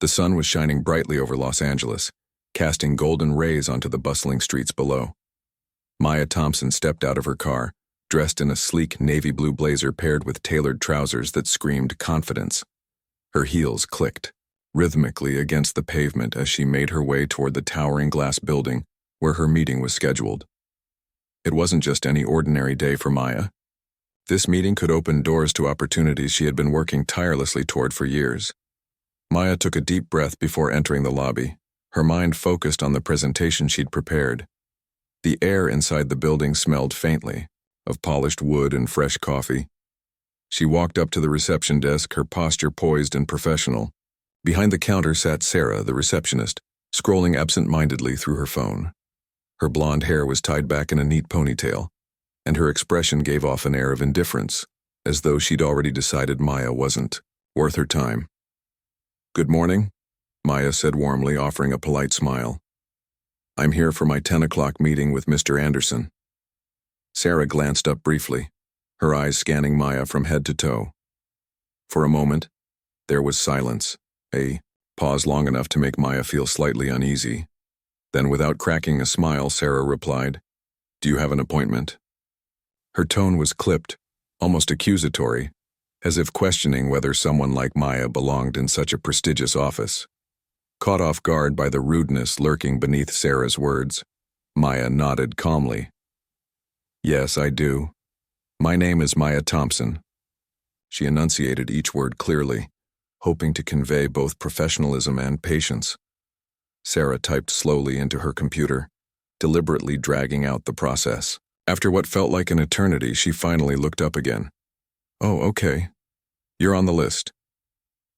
The sun was shining brightly over Los Angeles, casting golden rays onto the bustling streets below. Maya Thompson stepped out of her car, dressed in a sleek navy blue blazer paired with tailored trousers that screamed confidence. Her heels clicked rhythmically against the pavement as she made her way toward the towering glass building where her meeting was scheduled. It wasn't just any ordinary day for Maya. This meeting could open doors to opportunities she had been working tirelessly toward for years. Maya took a deep breath before entering the lobby, her mind focused on the presentation she'd prepared. The air inside the building smelled faintly, of polished wood and fresh coffee. She walked up to the reception desk, her posture poised and professional. Behind the counter sat Sarah, the receptionist, scrolling absent-mindedly through her phone. Her blonde hair was tied back in a neat ponytail, and her expression gave off an air of indifference, as though she'd already decided Maya wasn't worth her time. "Good morning," Maya said warmly, offering a polite smile. "I'm here for my 10 o'clock meeting with Mr. Anderson." Sarah glanced up briefly, her eyes scanning Maya from head to toe. For a moment, there was silence, a pause long enough to make Maya feel slightly uneasy. Then, without cracking a smile, Sarah replied, "Do you have an appointment?" Her tone was clipped, almost accusatory, as if questioning whether someone like Maya belonged in such a prestigious office. Caught off guard by the rudeness lurking beneath Sarah's words, Maya nodded calmly. "Yes, I do. My name is Maya Thompson." She enunciated each word clearly, hoping to convey both professionalism and patience. Sarah typed slowly into her computer, deliberately dragging out the process. After what felt like an eternity, she finally looked up again. "Oh, okay. You're on the list."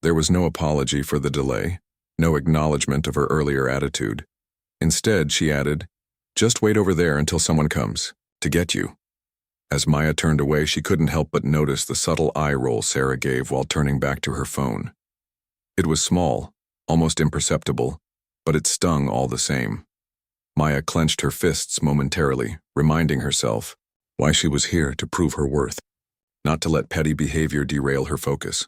There was no apology for the delay, no acknowledgement of her earlier attitude. Instead, she added, "Just wait over there until someone comes to get you." As Maya turned away, she couldn't help but notice the subtle eye roll Sarah gave while turning back to her phone. It was small, almost imperceptible, but it stung all the same. Maya clenched her fists momentarily, reminding herself why she was here to prove her worth, not to let petty behavior derail her focus.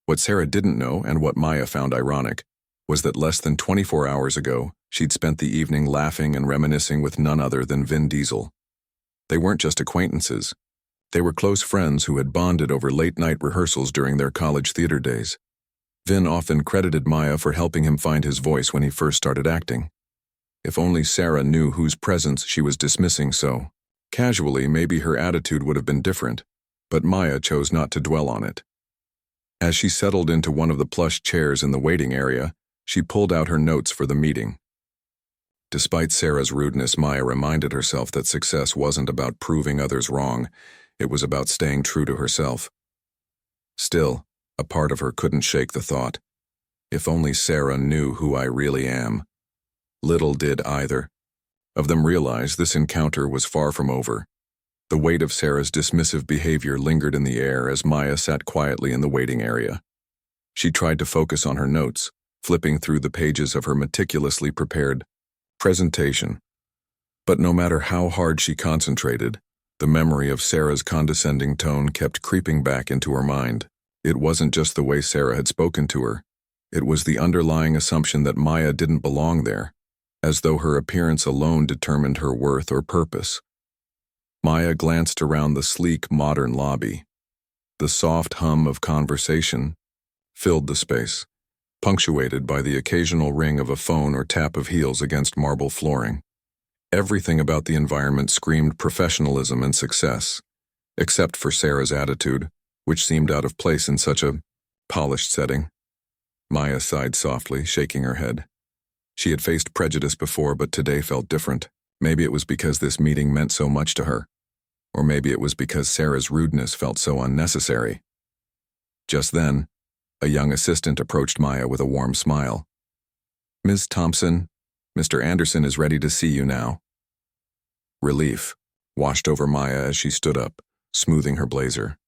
What Sarah didn't know, and what Maya found ironic, was that less than 24 hours ago, she'd spent the evening laughing and reminiscing with none other than Vin Diesel. They weren't just acquaintances. They were close friends who had bonded over late-night rehearsals during their college theater days. Vin often credited Maya for helping him find his voice when he first started acting. If only Sarah knew whose presence she was dismissing so casually, maybe her attitude would have been different, but Maya chose not to dwell on it. As she settled into one of the plush chairs in the waiting area, she pulled out her notes for the meeting. Despite Sarah's rudeness, Maya reminded herself that success wasn't about proving others wrong, it was about staying true to herself. Still, a part of her couldn't shake the thought, if only Sarah knew who I really am. Little did either of them realize this encounter was far from over. The weight of Sarah's dismissive behavior lingered in the air as Maya sat quietly in the waiting area. She tried to focus on her notes, flipping through the pages of her meticulously prepared presentation. But no matter how hard she concentrated, the memory of Sarah's condescending tone kept creeping back into her mind. It wasn't just the way Sarah had spoken to her. It was the underlying assumption that Maya didn't belong there, as though her appearance alone determined her worth or purpose. Maya glanced around the sleek, modern lobby. The soft hum of conversation filled the space, punctuated by the occasional ring of a phone or tap of heels against marble flooring. Everything about the environment screamed professionalism and success, except for Sarah's attitude, which seemed out of place in such a polished setting. Maya sighed softly, shaking her head. She had faced prejudice before, but today felt different. Maybe it was because this meeting meant so much to her. Or maybe it was because Sarah's rudeness felt so unnecessary. Just then, a young assistant approached Maya with a warm smile. "Ms. Thompson, Mr. Anderson is ready to see you now." Relief washed over Maya as she stood up, smoothing her blazer.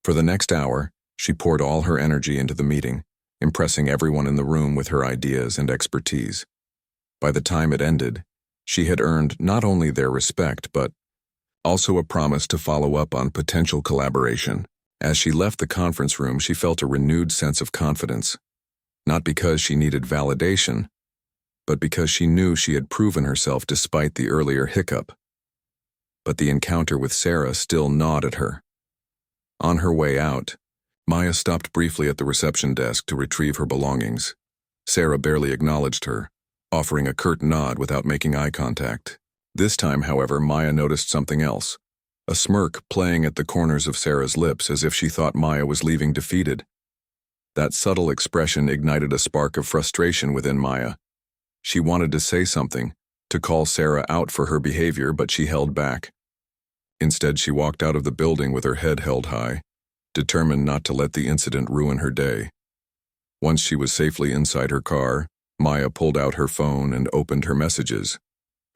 For the next hour, she poured all her energy into the meeting, impressing everyone in the room with her ideas and expertise. By the time it ended, she had earned not only their respect but also a promise to follow up on potential collaboration. As she left the conference room, she felt a renewed sense of confidence. not because she needed validation, but because she knew she had proven herself despite the earlier hiccup. But the encounter with Sarah still gnawed at her. On her way out, Maya stopped briefly at the reception desk to retrieve her belongings. Sarah barely acknowledged her, offering a curt nod without making eye contact. This time, however, Maya noticed something else, a smirk playing at the corners of Sarah's lips as if she thought Maya was leaving defeated. That subtle expression ignited a spark of frustration within Maya. She wanted to say something, to call Sarah out for her behavior, but she held back. Instead, she walked out of the building with her head held high, determined not to let the incident ruin her day. Once she was safely inside her car, Maya pulled out her phone and opened her messages.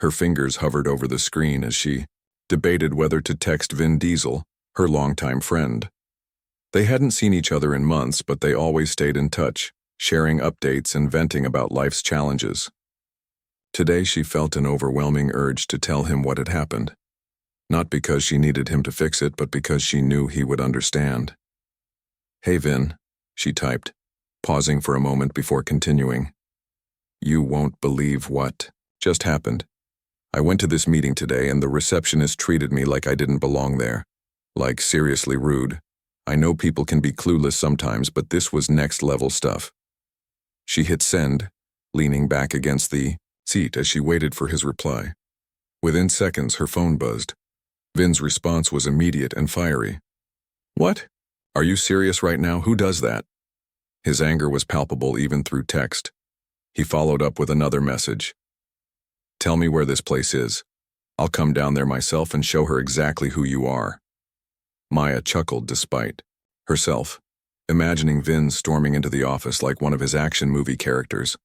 Her fingers hovered over the screen as she debated whether to text Vin Diesel, her longtime friend. They hadn't seen each other in months, but they always stayed in touch, sharing updates and venting about life's challenges. Today she felt an overwhelming urge to tell him what had happened. Not because she needed him to fix it, but because she knew he would understand. "Hey Vin," she typed, pausing for a moment before continuing. "You won't believe what just happened. I went to this meeting today and the receptionist treated me like I didn't belong there. Like seriously rude. I know people can be clueless sometimes, but this was next-level stuff." She hit send, leaning back against the seat as she waited for his reply. Within seconds, her phone buzzed. Vin's response was immediate and fiery. "What? Are you serious right now? Who does that?" His anger was palpable even through text. He followed up with another message. "Tell me where this place is. I'll come down there myself and show her exactly who you are." Maya chuckled despite herself, imagining Vin storming into the office like one of his action movie characters.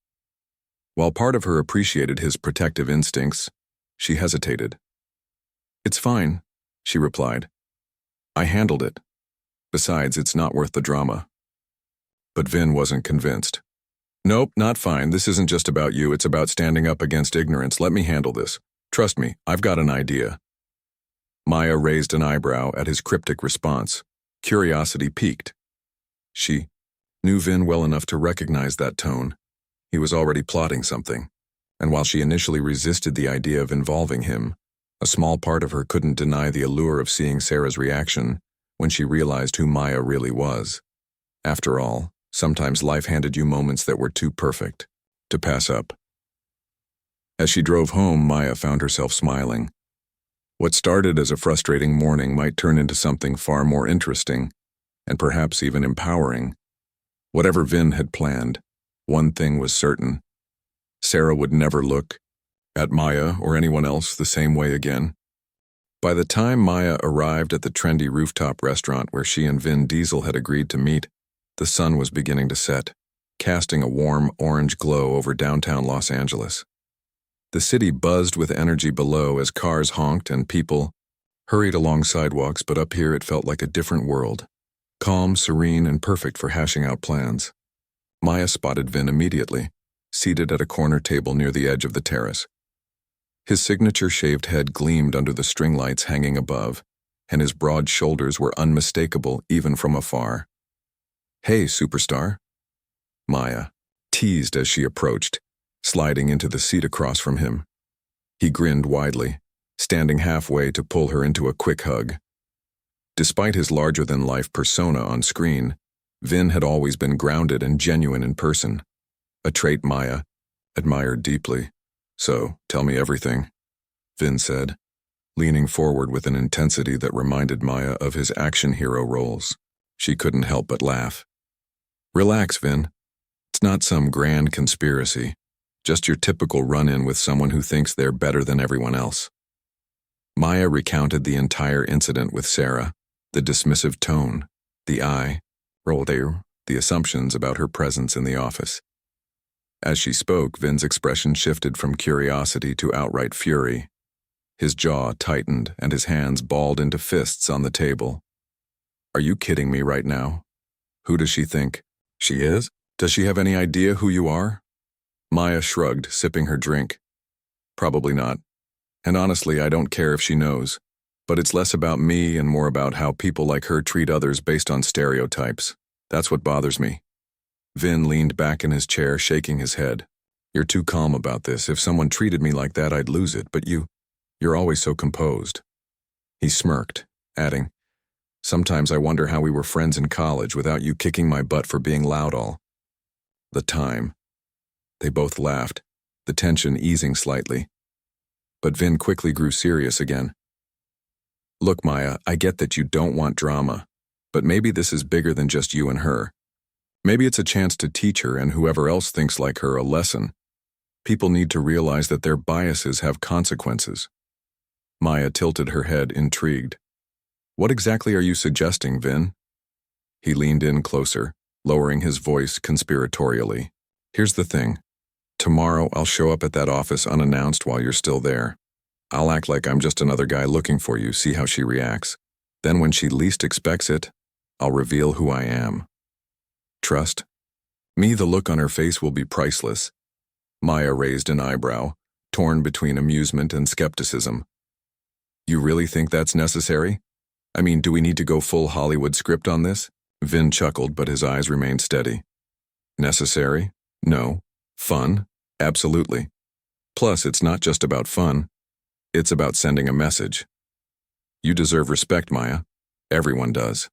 While part of her appreciated his protective instincts, she hesitated. "It's fine," she replied. "I handled it. Besides, it's not worth the drama." But Vin wasn't convinced. "Nope, not fine. This isn't just about you. It's about standing up against ignorance. Let me handle this. Trust me, I've got an idea." Maya raised an eyebrow at his cryptic response. Curiosity piqued. She knew Vin well enough to recognize that tone. He was already plotting something, and while she initially resisted the idea of involving him, a small part of her couldn't deny the allure of seeing Sarah's reaction when she realized who Maya really was. After all, sometimes life handed you moments that were too perfect to pass up. As she drove home, Maya found herself smiling. What started as a frustrating morning might turn into something far more interesting, and perhaps even empowering. Whatever Vin had planned, one thing was certain. Sarah would never look at Maya or anyone else the same way again. By the time Maya arrived at the trendy rooftop restaurant where she and Vin Diesel had agreed to meet, the sun was beginning to set, casting a warm orange glow over downtown Los Angeles. The city buzzed with energy below as cars honked and people hurried along sidewalks, but up here it felt like a different world. Calm, serene, and perfect for hashing out plans. Maya spotted Vin immediately, seated at a corner table near the edge of the terrace. His signature shaved head gleamed under the string lights hanging above, and his broad shoulders were unmistakable even from afar. "Hey, superstar," Maya teased as she approached, sliding into the seat across from him. He grinned widely, standing halfway to pull her into a quick hug. Despite his larger-than-life persona on screen, Vin had always been grounded and genuine in person, a trait Maya admired deeply. "So, tell me everything," Vin said, leaning forward with an intensity that reminded Maya of his action hero roles. She couldn't help but laugh. "Relax, Vin. It's not some grand conspiracy. Just your typical run-in with someone who thinks they're better than everyone else." Maya recounted the entire incident with Sarah, the dismissive tone, the eye roll there, the assumptions about her presence in the office. As she spoke, Vin's expression shifted from curiosity to outright fury. His jaw tightened and his hands balled into fists on the table. "Are you kidding me right now? Who does she think she is? Does she have any idea who you are?" Maya shrugged, sipping her drink. "Probably not. And honestly, I don't care if she knows. But it's less about me and more about how people like her treat others based on stereotypes. That's what bothers me." Vin leaned back in his chair, shaking his head. You're too calm about this. If someone treated me like that, I'd lose it, but you're always so composed. He smirked, adding, sometimes I wonder how we were friends in college without you kicking my butt for being loud all the time. They both laughed, the tension easing slightly. But Vin quickly grew serious again. Look, Maya, I get that you don't want drama, but maybe this is bigger than just you and her. Maybe it's a chance to teach her and whoever else thinks like her a lesson. People need to realize that their biases have consequences. Maya tilted her head, intrigued. What exactly are you suggesting, Vin? He leaned in closer, lowering his voice conspiratorially. Here's the thing. Tomorrow I'll show up at that office unannounced while you're still there. I'll act like I'm just another guy looking for you, see how she reacts. Then when she least expects it, I'll reveal who I am. Trust? Me, the look on her face will be priceless. Maya raised an eyebrow, torn between amusement and skepticism. You really think that's necessary? I mean, do we need to go full Hollywood script on this? Vin chuckled, but his eyes remained steady. Necessary? No. Fun? Absolutely. Plus, it's not just about fun. It's about sending a message. You deserve respect, Maya. Everyone does.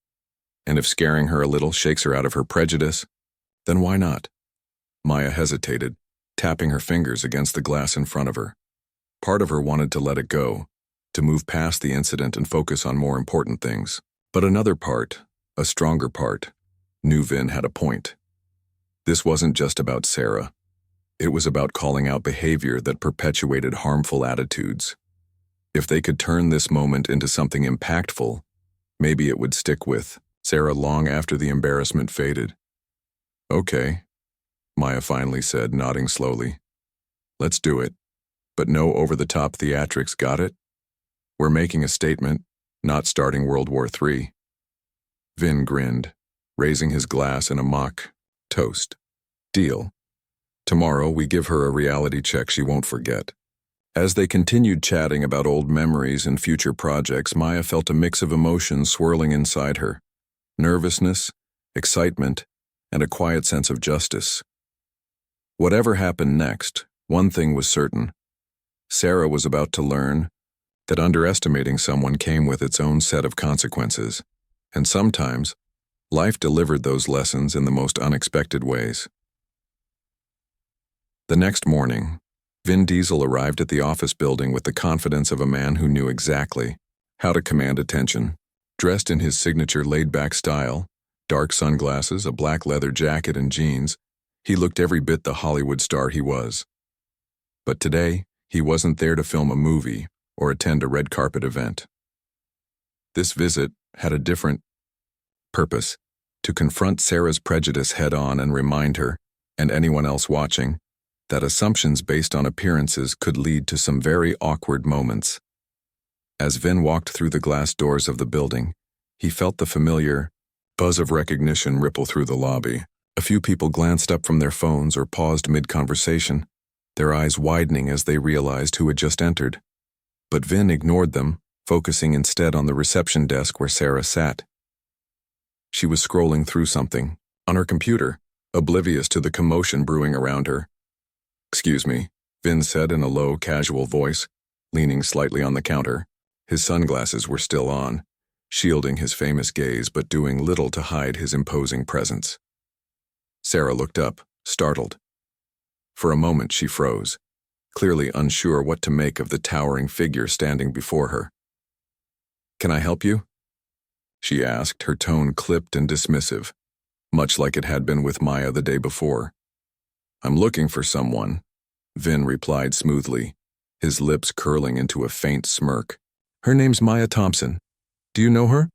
And if scaring her a little shakes her out of her prejudice, then why not? Maya hesitated, tapping her fingers against the glass in front of her. Part of her wanted to let it go, to move past the incident and focus on more important things. But another part, a stronger part, knew Vin had a point. This wasn't just about Sarah. It was about calling out behavior that perpetuated harmful attitudes. If they could turn this moment into something impactful, maybe it would stick with Sarah long after the embarrassment faded. Okay, Maya finally said, nodding slowly. Let's do it. But no over-the-top theatrics, got it? We're making a statement, not starting World War III. Vin grinned, raising his glass in a mock toast. Deal. Tomorrow we give her a reality check she won't forget. As they continued chatting about old memories and future projects, Maya felt a mix of emotions swirling inside her. Nervousness, excitement, and a quiet sense of justice. Whatever happened next, one thing was certain. Sarah was about to learn that underestimating someone came with its own set of consequences, and sometimes, life delivered those lessons in the most unexpected ways. The next morning, Vin Diesel arrived at the office building with the confidence of a man who knew exactly how to command attention. Dressed in his signature laid-back style, dark sunglasses, a black leather jacket, and jeans, he looked every bit the Hollywood star he was. But today, he wasn't there to film a movie or attend a red carpet event. This visit had a different purpose: to confront Sarah's prejudice head-on and remind her, and anyone else watching, that assumptions based on appearances could lead to some very awkward moments. As Vin walked through the glass doors of the building, he felt the familiar buzz of recognition ripple through the lobby. A few people glanced up from their phones or paused mid-conversation, their eyes widening as they realized who had just entered. But Vin ignored them, focusing instead on the reception desk where Sarah sat. She was scrolling through something, on her computer, oblivious to the commotion brewing around her. Excuse me, Vin said in a low, casual voice, leaning slightly on the counter. His sunglasses were still on, shielding his famous gaze but doing little to hide his imposing presence. Sarah looked up, startled. For a moment she froze, clearly unsure what to make of the towering figure standing before her. "Can I help you?" she asked, her tone clipped and dismissive, much like it had been with Maya the day before. "I'm looking for someone," Vin replied smoothly, his lips curling into a faint smirk. "Her name's Maya Thompson. Do you know her?"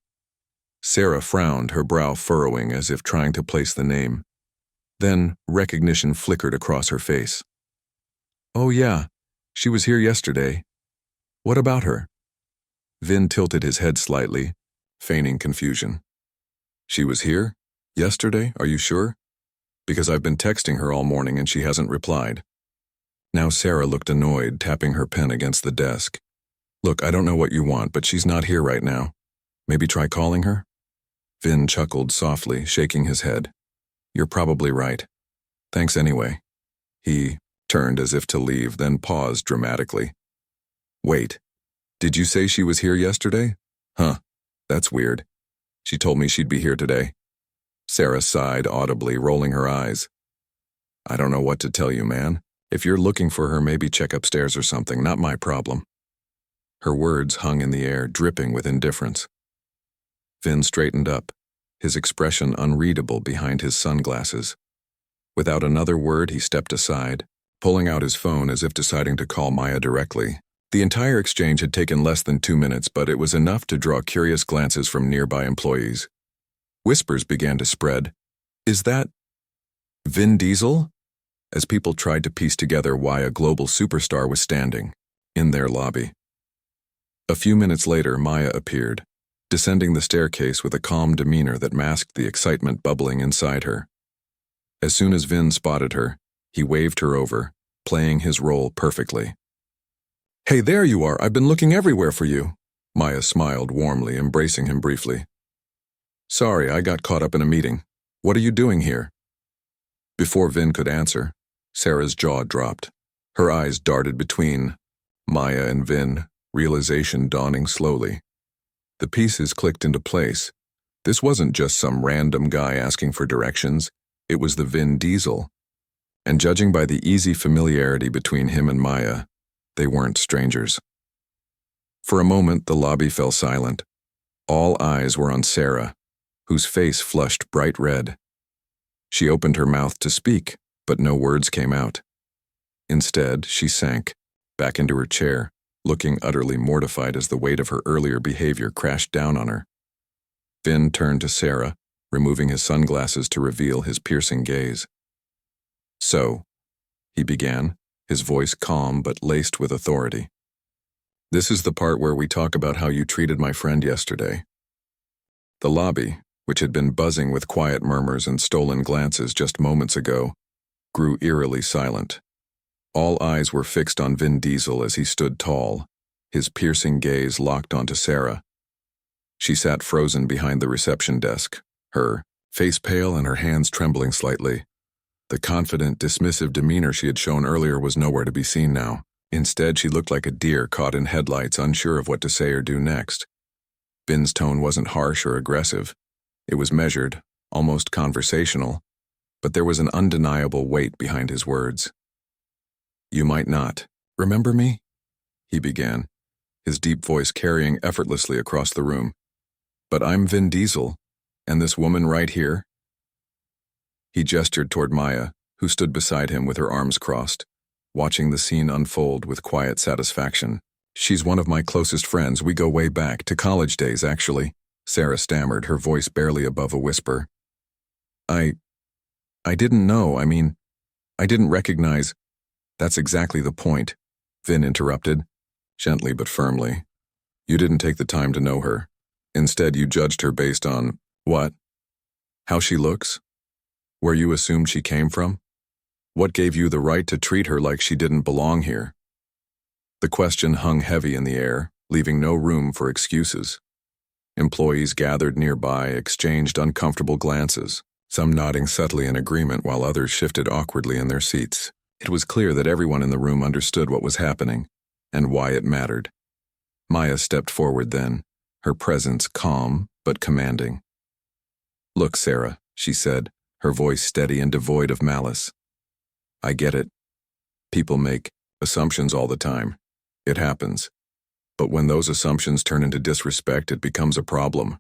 Sarah frowned, her brow furrowing as if trying to place the name. Then recognition flickered across her face. "Oh yeah, she was here yesterday. What about her?" Vin tilted his head slightly, feigning confusion. "She was here? Yesterday? Are you sure? Because I've been texting her all morning and she hasn't replied." Now Sarah looked annoyed, tapping her pen against the desk. "Look, I don't know what you want, but she's not here right now. Maybe try calling her?" Vin chuckled softly, shaking his head. You're probably right. Thanks anyway. He turned as if to leave, then paused dramatically. Wait, did you say she was here yesterday? Huh, that's weird. She told me she'd be here today. Sarah sighed audibly, rolling her eyes. I don't know what to tell you, man. If you're looking for her, maybe check upstairs or something, not my problem. Her words hung in the air, dripping with indifference. Vin straightened up, his expression unreadable behind his sunglasses. Without another word, he stepped aside, pulling out his phone as if deciding to call Maya directly. The entire exchange had taken less than 2 minutes, but it was enough to draw curious glances from nearby employees. Whispers began to spread. Is that Vin Diesel? As people tried to piece together why a global superstar was standing in their lobby. A few minutes later, Maya appeared, descending the staircase with a calm demeanor that masked the excitement bubbling inside her. As soon as Vin spotted her, he waved her over, playing his role perfectly. Hey, there you are. I've been looking everywhere for you. Maya smiled warmly, embracing him briefly. Sorry, I got caught up in a meeting. What are you doing here? Before Vin could answer, Sarah's jaw dropped. Her eyes darted between Maya and Vin, realization dawning slowly. The pieces clicked into place. This wasn't just some random guy asking for directions. It was the Vin Diesel. And judging by the easy familiarity between him and Maya, they weren't strangers. For a moment, the lobby fell silent. All eyes were on Sarah, whose face flushed bright red. She opened her mouth to speak, but no words came out. Instead, she sank back into her chair, looking utterly mortified as the weight of her earlier behavior crashed down on her. Vin turned to Sarah, removing his sunglasses to reveal his piercing gaze. So, he began, his voice calm but laced with authority. This is the part where we talk about how you treated my friend yesterday. The lobby, which had been buzzing with quiet murmurs and stolen glances just moments ago, grew eerily silent. All eyes were fixed on Vin Diesel as he stood tall, his piercing gaze locked onto Sarah. She sat frozen behind the reception desk, her face pale and her hands trembling slightly. The confident, dismissive demeanor she had shown earlier was nowhere to be seen now. Instead, she looked like a deer caught in headlights, unsure of what to say or do next. Vin's tone wasn't harsh or aggressive. It was measured, almost conversational, but there was an undeniable weight behind his words. You might not remember me? He began, his deep voice carrying effortlessly across the room. But I'm Vin Diesel, and this woman right here? He gestured toward Maya, who stood beside him with her arms crossed, watching the scene unfold with quiet satisfaction. She's one of my closest friends. We go way back, to college days, actually. Sarah stammered, her voice barely above a whisper. I didn't know, I didn't recognize. That's exactly the point, Vin interrupted, gently but firmly. You didn't take the time to know her. Instead, you judged her based on, what? How she looks? Where you assumed she came from? What gave you the right to treat her like she didn't belong here? The question hung heavy in the air, leaving no room for excuses. Employees gathered nearby exchanged uncomfortable glances, some nodding subtly in agreement while others shifted awkwardly in their seats. It was clear that everyone in the room understood what was happening, and why it mattered. Maya stepped forward then, her presence calm but commanding. Look, Sarah, she said, her voice steady and devoid of malice. I get it. People make assumptions all the time. It happens. But when those assumptions turn into disrespect, it becomes a problem.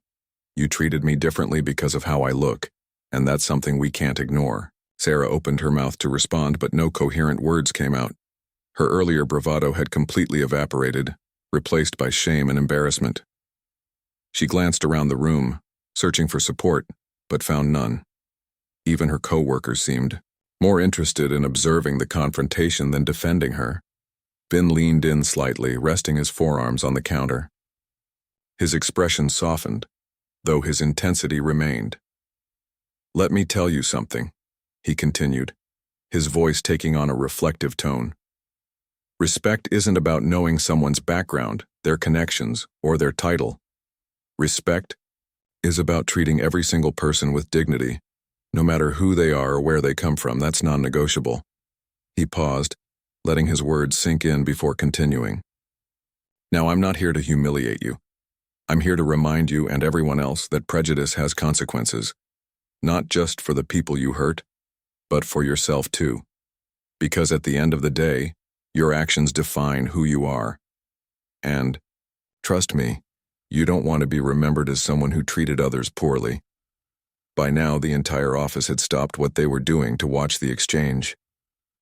You treated me differently because of how I look, and that's something we can't ignore. Sarah opened her mouth to respond, but no coherent words came out. Her earlier bravado had completely evaporated, replaced by shame and embarrassment. She glanced around the room, searching for support, but found none. Even her co-workers seemed more interested in observing the confrontation than defending her. Vin leaned in slightly, resting his forearms on the counter. His expression softened, though his intensity remained. Let me tell you something, he continued, his voice taking on a reflective tone. Respect isn't about knowing someone's background, their connections, or their title. Respect is about treating every single person with dignity, No matter who they are or where they come from, that's non-negotiable. He paused, letting his words sink in before continuing. Now, I'm not here to humiliate you. I'm here to remind you and everyone else that prejudice has consequences, not just for the people you hurt, but for yourself too. Because at the end of the day, your actions define who you are. And, trust me, you don't want to be remembered as someone who treated others poorly. By now, the entire office had stopped what they were doing to watch the exchange.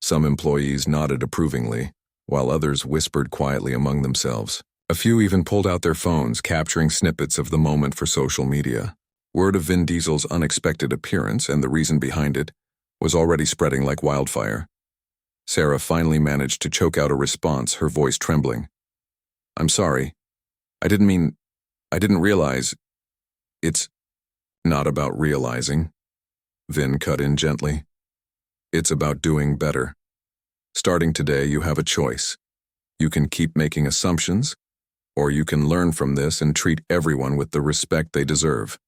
Some employees nodded approvingly, while others whispered quietly among themselves. A few even pulled out their phones, capturing snippets of the moment for social media. Word of Vin Diesel's unexpected appearance and the reason behind it was already spreading like wildfire. Sarah finally managed to choke out a response, her voice trembling. I'm sorry. I didn't realize. It's not about realizing. Vin cut in gently. It's about doing better. Starting today, you have a choice. You can keep making assumptions, or you can learn from this and treat everyone with the respect they deserve.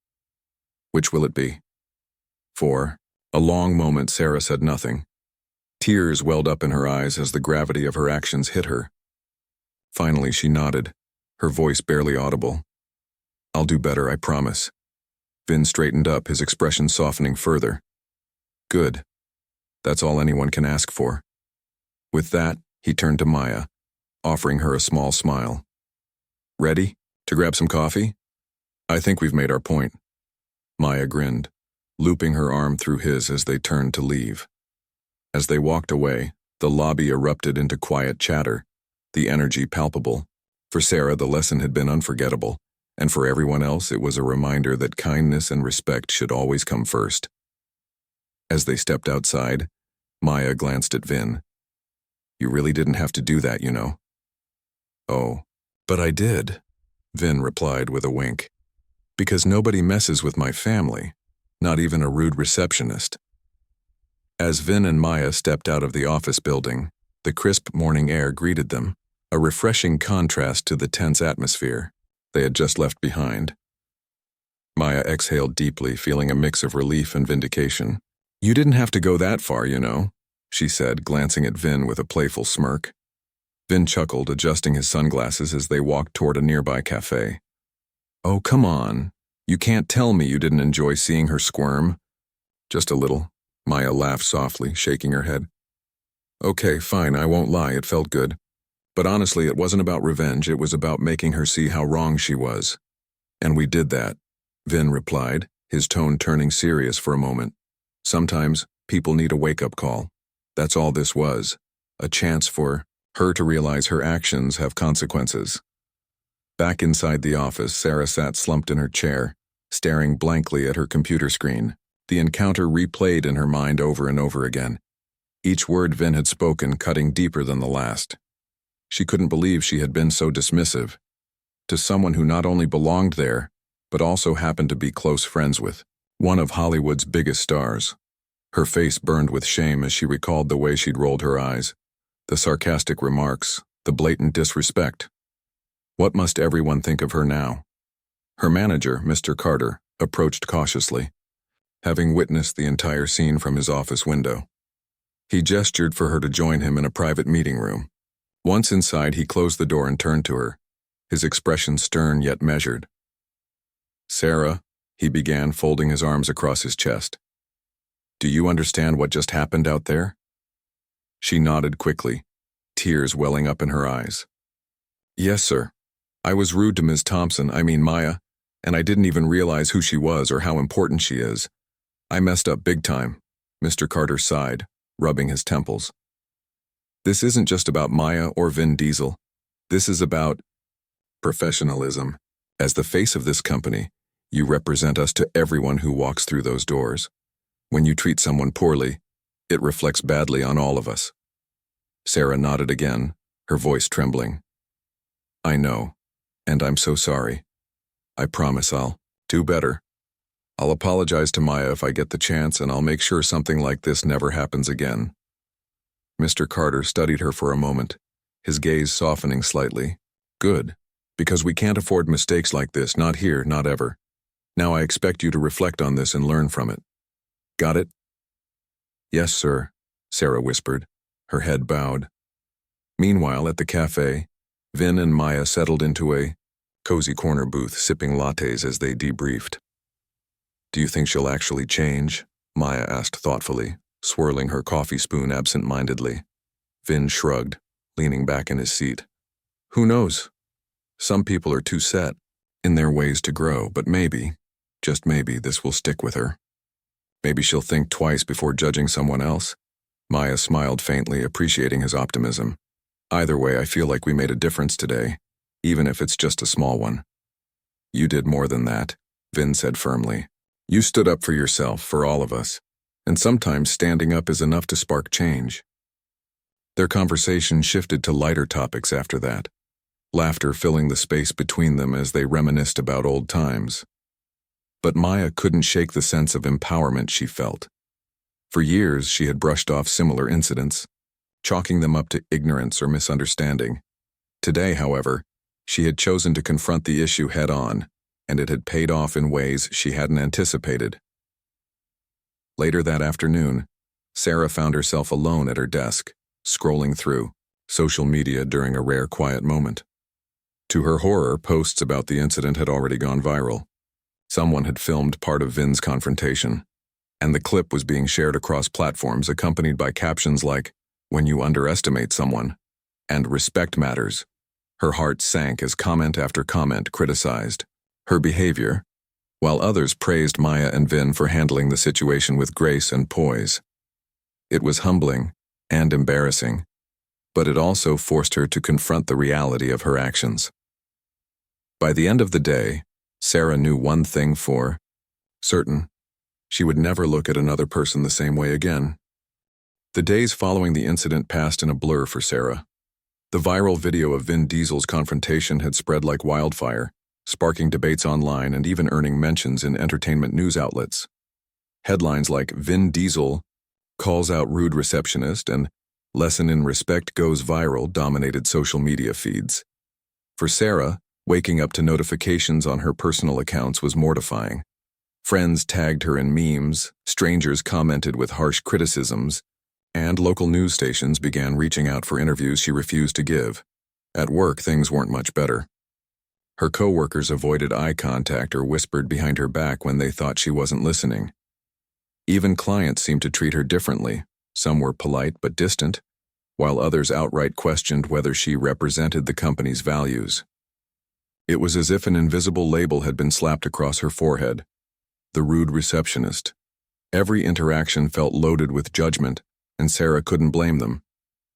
Which will it be? For a long moment, Sarah said nothing. Tears welled up in her eyes as the gravity of her actions hit her. Finally, she nodded, her voice barely audible. I'll do better, I promise. Vin straightened up, his expression softening further. Good. That's all anyone can ask for. With that, he turned to Maya, offering her a small smile. Ready to grab some coffee? I think we've made our point. Maya grinned, looping her arm through his as they turned to leave. As they walked away, the lobby erupted into quiet chatter, the energy palpable. For Sarah, the lesson had been unforgettable, and for everyone else, it was a reminder that kindness and respect should always come first. As they stepped outside, Maya glanced at Vin. You really didn't have to do that, you know. Oh, but I did, Vin replied with a wink. Because nobody messes with my family, not even a rude receptionist. As Vin and Maya stepped out of the office building, the crisp morning air greeted them, a refreshing contrast to the tense atmosphere they had just left behind. Maya exhaled deeply, feeling a mix of relief and vindication. You didn't have to go that far, you know, she said, glancing at Vin with a playful smirk. Vin chuckled, adjusting his sunglasses as they walked toward a nearby cafe. Oh, come on. You can't tell me you didn't enjoy seeing her squirm. Just a little. Maya laughed softly, shaking her head. Okay, fine, I won't lie, it felt good. But honestly, it wasn't about revenge, it was about making her see how wrong she was. And we did that, Vin replied, his tone turning serious for a moment. Sometimes, people need a wake-up call. That's all this was. A chance for her to realize her actions have consequences. Back inside the office, Sarah sat slumped in her chair, staring blankly at her computer screen. The encounter replayed in her mind over and over again, each word Vin had spoken cutting deeper than the last. She couldn't believe she had been so dismissive to someone who not only belonged there, but also happened to be close friends with one of Hollywood's biggest stars. Her face burned with shame as she recalled the way she'd rolled her eyes, the sarcastic remarks, the blatant disrespect. What must everyone think of her now? Her manager, Mr. Carter, approached cautiously, having witnessed the entire scene from his office window. He gestured for her to join him in a private meeting room. Once inside, he closed the door and turned to her, his expression stern yet measured. Sarah, he began, folding his arms across his chest. Do you understand what just happened out there? She nodded quickly, tears welling up in her eyes. Yes, sir. I was rude to Ms. Maya, and I didn't even realize who she was or how important she is. I messed up big time, Mr. Carter sighed, rubbing his temples. This isn't just about Maya or Vin Diesel. This is about professionalism. As the face of this company, you represent us to everyone who walks through those doors. When you treat someone poorly, it reflects badly on all of us. Sarah nodded again, her voice trembling. I know, and I'm so sorry. I promise I'll do better. I'll apologize to Maya if I get the chance, and I'll make sure something like this never happens again. Mr. Carter studied her for a moment, his gaze softening slightly. Good, because we can't afford mistakes like this, not here, not ever. Now I expect you to reflect on this and learn from it. Got it? Yes, sir, Sarah whispered, her head bowed. Meanwhile, at the cafe, Vin and Maya settled into a cozy corner booth, sipping lattes as they debriefed. Do you think she'll actually change? Maya asked thoughtfully, swirling her coffee spoon absent-mindedly. Vin shrugged, leaning back in his seat. Who knows? Some people are too set in their ways to grow, but maybe, just maybe, this will stick with her. Maybe she'll think twice before judging someone else. Maya smiled faintly, appreciating his optimism. Either way, I feel like we made a difference today, even if it's just a small one. You did more than that, Vin said firmly. You stood up for yourself, for all of us, and sometimes standing up is enough to spark change. Their conversation shifted to lighter topics after that, laughter filling the space between them as they reminisced about old times. But Maya couldn't shake the sense of empowerment she felt. For years, she had brushed off similar incidents, chalking them up to ignorance or misunderstanding. Today, however, she had chosen to confront the issue head-on, and it had paid off in ways she hadn't anticipated. Later that afternoon, Sarah found herself alone at her desk, scrolling through social media during a rare quiet moment. To her horror, posts about the incident had already gone viral. Someone had filmed part of Vin's confrontation, and the clip was being shared across platforms accompanied by captions like, "When you underestimate someone," and "Respect matters." Her heart sank as comment after comment criticized her behavior, while others praised Maya and Vin for handling the situation with grace and poise. It was humbling and embarrassing, but it also forced her to confront the reality of her actions. By the end of the day, Sarah knew one thing for certain: she would never look at another person the same way again. The days following the incident passed in a blur for Sarah. The viral video of Vin Diesel's confrontation had spread like wildfire, sparking debates online and even earning mentions in entertainment news outlets. Headlines like "Vin Diesel calls out rude receptionist" and "Lesson in respect goes viral" dominated social media feeds. For Sarah, waking up to notifications on her personal accounts was mortifying. Friends tagged her in memes, strangers commented with harsh criticisms, and local news stations began reaching out for interviews she refused to give. At work, things weren't much better. Her coworkers avoided eye contact or whispered behind her back when they thought she wasn't listening. Even clients seemed to treat her differently. Some were polite but distant, while others outright questioned whether she represented the company's values. It was as if an invisible label had been slapped across her forehead: the rude receptionist. Every interaction felt loaded with judgment, and Sarah couldn't blame them.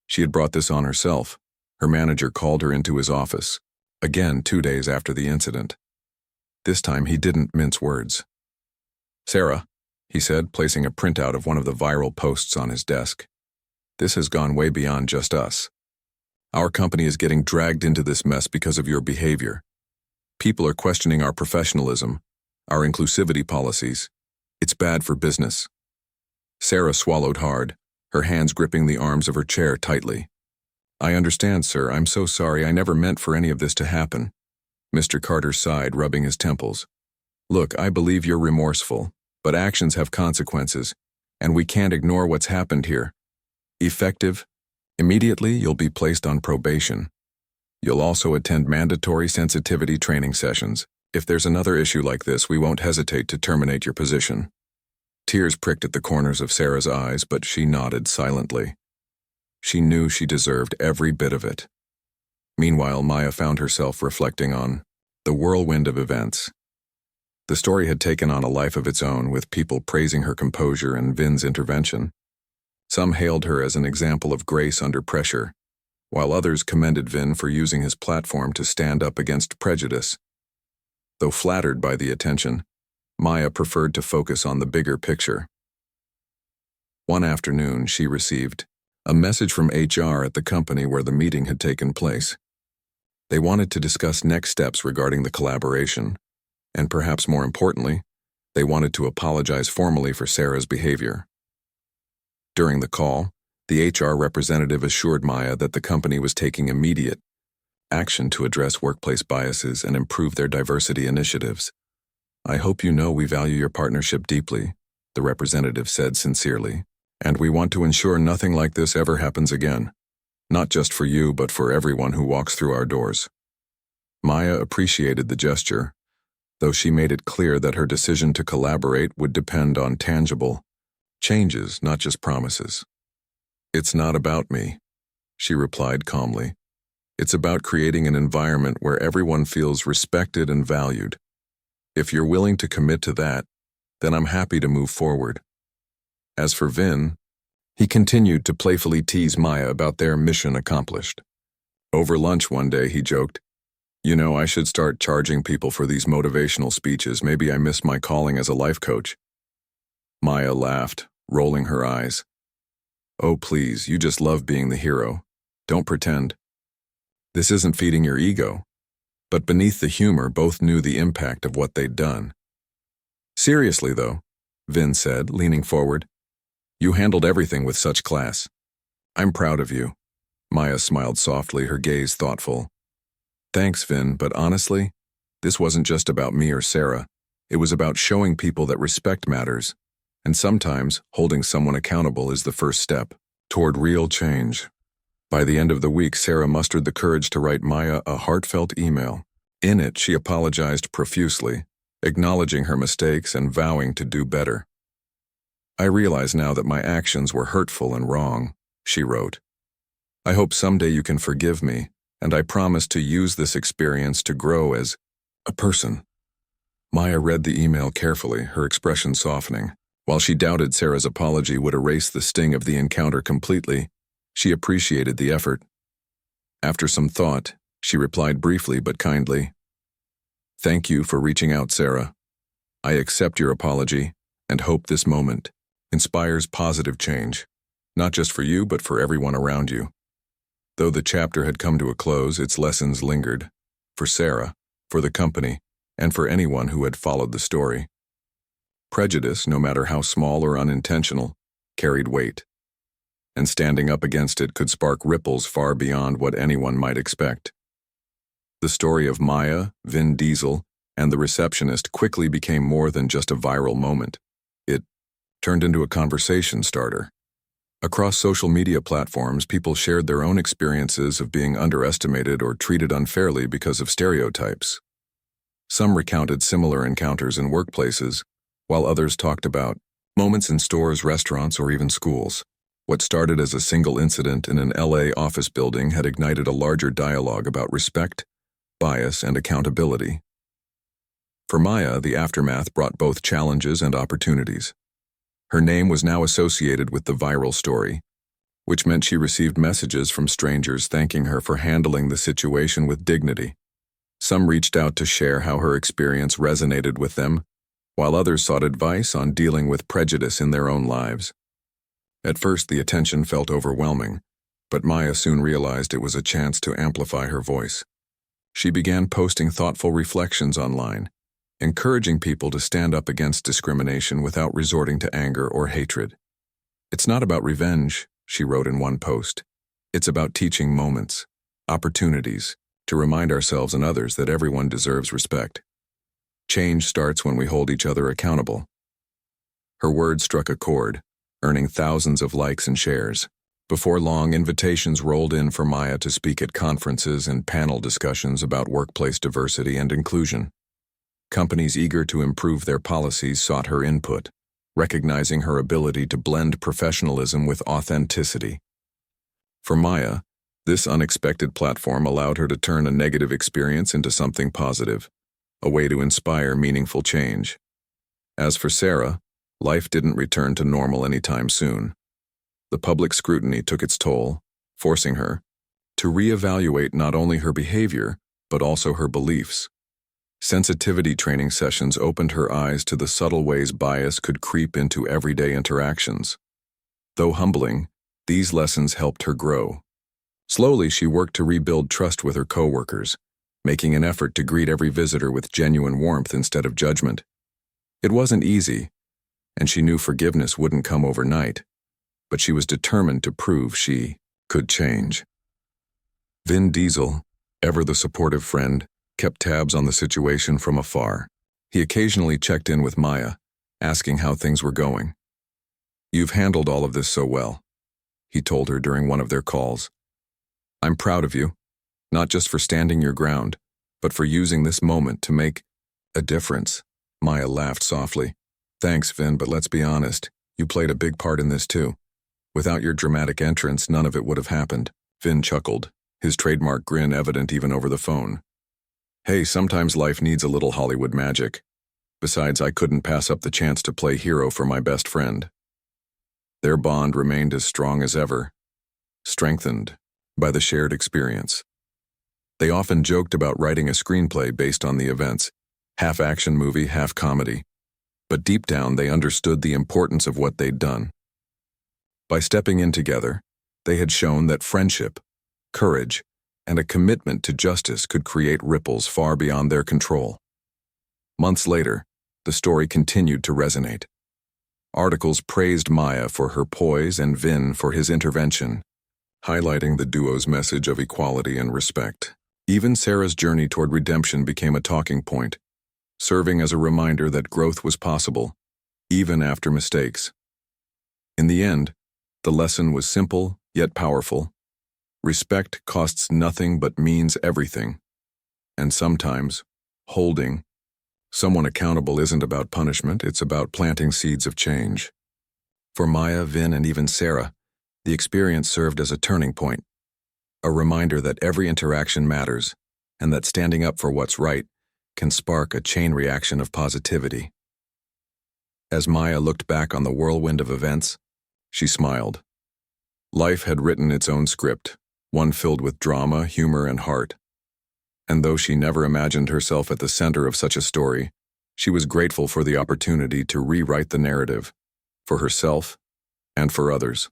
She had brought this on herself. Her manager called her into his office, again 2 days after the incident. This time he didn't mince words. "Sarah," he said, placing a printout of one of the viral posts on his desk, "this has gone way beyond just us. Our company is getting dragged into this mess because of your behavior. People are questioning our professionalism, our inclusivity policies. It's bad for business." Sarah swallowed hard, her hands gripping the arms of her chair tightly. "I understand, sir. I'm so sorry. I never meant for any of this to happen." Mr. Carter sighed, rubbing his temples. "Look, I believe you're remorseful, but actions have consequences, and we can't ignore what's happened here. Effective, immediately you'll be placed on probation. You'll also attend mandatory sensitivity training sessions. If there's another issue like this, we won't hesitate to terminate your position." Tears pricked at the corners of Sarah's eyes, but she nodded silently. She knew she deserved every bit of it. Meanwhile, Maya found herself reflecting on the whirlwind of events. The story had taken on a life of its own, with people praising her composure and Vin's intervention. Some hailed her as an example of grace under pressure, while others commended Vin for using his platform to stand up against prejudice. Though flattered by the attention, Maya preferred to focus on the bigger picture. One afternoon, she received a message from HR at the company where the meeting had taken place. They wanted to discuss next steps regarding the collaboration, and perhaps more importantly, they wanted to apologize formally for Sarah's behavior. During the call, the HR representative assured Maya that the company was taking immediate action to address workplace biases and improve their diversity initiatives. "I hope you know we value your partnership deeply," the representative said sincerely. "And we want to ensure nothing like this ever happens again. Not just for you, but for everyone who walks through our doors." Maya appreciated the gesture, though she made it clear that her decision to collaborate would depend on tangible changes, not just promises. "It's not about me," she replied calmly. "It's about creating an environment where everyone feels respected and valued. If you're willing to commit to that, then I'm happy to move forward." As for Vin, he continued to playfully tease Maya about their mission accomplished. Over lunch one day, he joked, "You know, I should start charging people for these motivational speeches. Maybe I missed my calling as a life coach." Maya laughed, rolling her eyes. "Oh, please, you just love being the hero. Don't pretend. This isn't feeding your ego." But beneath the humor, both knew the impact of what they'd done. "Seriously, though," Vin said, leaning forward, "you handled everything with such class. I'm proud of you." Maya smiled softly, her gaze thoughtful. "Thanks, Vin, but honestly, this wasn't just about me or Sarah. It was about showing people that respect matters, and sometimes holding someone accountable is the first step toward real change." By the end of the week, Sarah mustered the courage to write Maya a heartfelt email. In it, she apologized profusely, acknowledging her mistakes and vowing to do better. "I realize now that my actions were hurtful and wrong," she wrote. "I hope someday you can forgive me, and I promise to use this experience to grow as a person." Maya read the email carefully, her expression softening. While she doubted Sarah's apology would erase the sting of the encounter completely, she appreciated the effort. After some thought, she replied briefly but kindly, "Thank you for reaching out, Sarah. I accept your apology and hope this moment inspires positive change, not just for you but for everyone around you." Though the chapter had come to a close, its lessons lingered, for Sarah, for the company, and for anyone who had followed the story. Prejudice, no matter how small or unintentional, carried weight, and standing up against it could spark ripples far beyond what anyone might expect. The story of Maya, Vin Diesel, and the receptionist quickly became more than just a viral moment. It turned into a conversation starter. Across social media platforms, people shared their own experiences of being underestimated or treated unfairly because of stereotypes. Some recounted similar encounters in workplaces, while others talked about moments in stores, restaurants, or even schools. What started as a single incident in an LA office building had ignited a larger dialogue about respect, bias, and accountability. For Maya, the aftermath brought both challenges and opportunities. Her name was now associated with the viral story, which meant she received messages from strangers thanking her for handling the situation with dignity. Some reached out to share how her experience resonated with them, while others sought advice on dealing with prejudice in their own lives. At first, the attention felt overwhelming, but Maya soon realized it was a chance to amplify her voice. She began posting thoughtful reflections online, encouraging people to stand up against discrimination without resorting to anger or hatred. "It's not about revenge," she wrote in one post. "It's about teaching moments, opportunities, to remind ourselves and others that everyone deserves respect. Change starts when we hold each other accountable." Her words struck a chord, earning thousands of likes and shares. Before long, invitations rolled in for Maya to speak at conferences and panel discussions about workplace diversity and inclusion. Companies eager to improve their policies sought her input, recognizing her ability to blend professionalism with authenticity. For Maya, this unexpected platform allowed her to turn a negative experience into something positive, a way to inspire meaningful change. As for Sarah, life didn't return to normal anytime soon. The public scrutiny took its toll, forcing her to reevaluate not only her behavior, but also her beliefs. Sensitivity training sessions opened her eyes to the subtle ways bias could creep into everyday interactions. Though humbling, these lessons helped her grow. Slowly, she worked to rebuild trust with her coworkers, making an effort to greet every visitor with genuine warmth instead of judgment. It wasn't easy, and she knew forgiveness wouldn't come overnight, but she was determined to prove she could change. Vin Diesel, ever the supportive friend, kept tabs on the situation from afar. He occasionally checked in with Maya, asking how things were going. "You've handled all of this so well," he told her during one of their calls. "I'm proud of you, not just for standing your ground, but for using this moment to make a difference." Maya laughed softly. "Thanks, Vin, but let's be honest, you played a big part in this too. Without your dramatic entrance, none of it would have happened." Vin chuckled, his trademark grin evident even over the phone. "Hey, sometimes life needs a little Hollywood magic. Besides, I couldn't pass up the chance to play hero for my best friend." Their bond remained as strong as ever, strengthened by the shared experience. They often joked about writing a screenplay based on the events, half action movie, half comedy. But deep down, they understood the importance of what they'd done. By stepping in together, they had shown that friendship, courage, and a commitment to justice could create ripples far beyond their control. Months later, the story continued to resonate. Articles praised Maya for her poise and Vin for his intervention, highlighting the duo's message of equality and respect. Even Sarah's journey toward redemption became a talking point, serving as a reminder that growth was possible, even after mistakes. In the end, the lesson was simple yet powerful. Respect costs nothing but means everything. And sometimes, holding someone accountable isn't about punishment, it's about planting seeds of change. For Maya, Vin, and even Sarah, the experience served as a turning point, a reminder that every interaction matters, and that standing up for what's right can spark a chain reaction of positivity. As Maya looked back on the whirlwind of events, she smiled. Life had written its own script, one filled with drama, humor, and heart. And though she never imagined herself at the center of such a story, she was grateful for the opportunity to rewrite the narrative, for herself and for others.